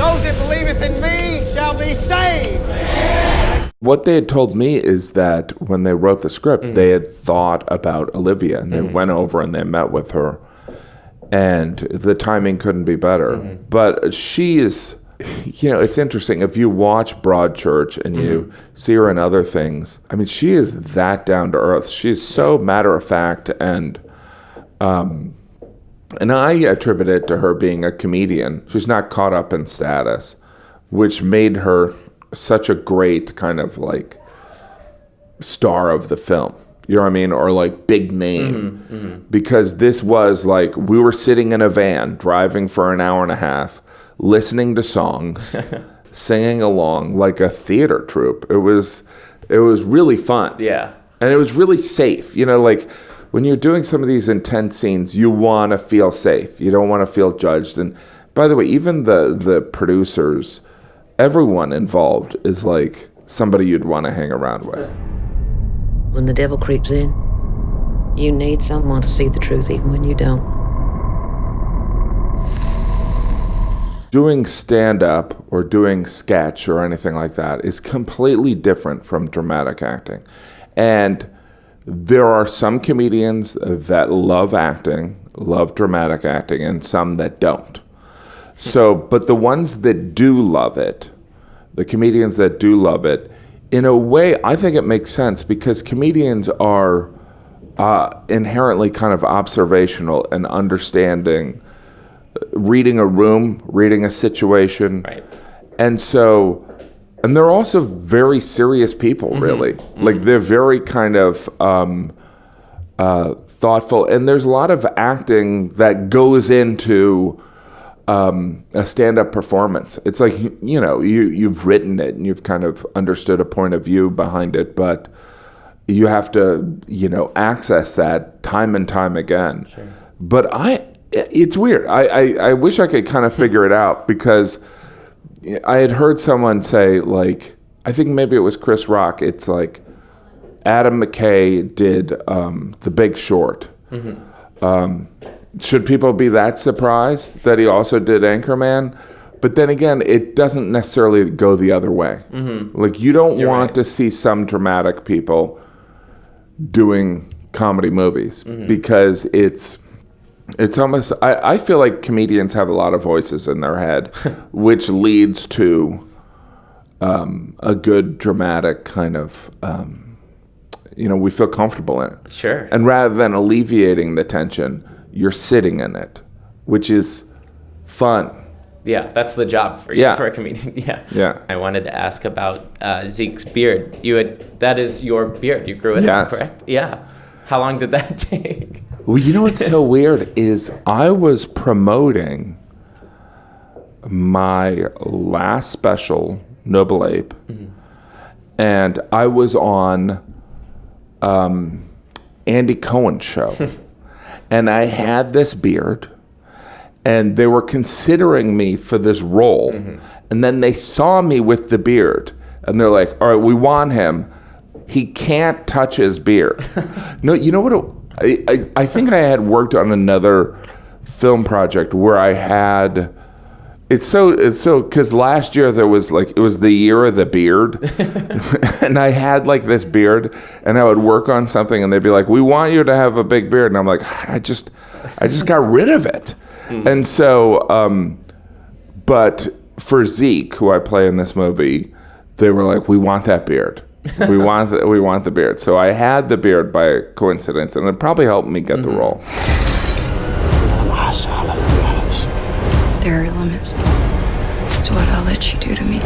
Those that believeth in me shall be saved. What they had told me is that when they wrote the script, they had thought about Olivia, and they went over and they met with her, and the timing couldn't be better. But she is, it's interesting. If you watch Broadchurch and you see her in other things, I mean, she is that down to earth. She's so matter of fact, and I attribute it to her being a comedian. She's not caught up in status, which made her such a great kind of like star of the film, you know what I mean? Or like big name. Because this was like, we were sitting in a van driving for an hour and a half, listening to songs, singing along like a theater troupe. It was really fun. Yeah. And it was really safe. Like when you're doing some of these intense scenes, you want to feel safe. You don't want to feel judged. And by the way, even the producers, everyone involved is like somebody you'd want to hang around with. When the devil creeps in, you need someone to see the truth even when you don't. Doing stand-up or doing sketch or anything like that is completely different from dramatic acting. And there are some comedians that love acting, love dramatic acting, and some that don't. So, but the ones that do love it, the comedians that do love it, in a way, I think it makes sense because comedians are inherently kind of observational and understanding, reading a room, reading a situation. Right. And they're also very serious people, really. Like they're very kind of thoughtful. And there's a lot of acting that goes into a stand-up performance. It's like, you've written it and you've kind of understood a point of view behind it, but you have to, access that time and time again. Sure. But it's weird. I wish I could kind of figure it out because I had heard someone say, like, I think maybe it was Chris Rock, it's like Adam McKay did The Big Short. Should people be that surprised that he also did Anchorman? But then again, it doesn't necessarily go the other way. Like, you don't want to see some dramatic people doing comedy movies because it's almost, I feel like comedians have a lot of voices in their head, which leads to a good dramatic kind of, we feel comfortable in it. Sure. And rather than alleviating the tension, you're sitting in it, which is fun. Yeah, that's the job for you, for a comedian. Yeah. I wanted to ask about Zeke's beard. That is your beard. You grew it out, correct? Yeah. How long did that take? Well, you know what's so weird is I was promoting my last special, Noble Ape, and I was on Andy Cohen's show. And I had this beard, and they were considering me for this role. And then they saw me with the beard, and they're like, all right, we want him. He can't touch his beard. No, you know what? I think I had worked on another film project where I had... It's so because last year it was the year of the beard, and I had like this beard, and I would work on something, and they'd be like, "We want you to have a big beard," and I'm like, I just got rid of it, and so, but for Zeke, who I play in this movie, they were like, "We want that beard, we want the beard," so I had the beard by coincidence, and it probably helped me get the role. There are limits to what I'll let you do to me.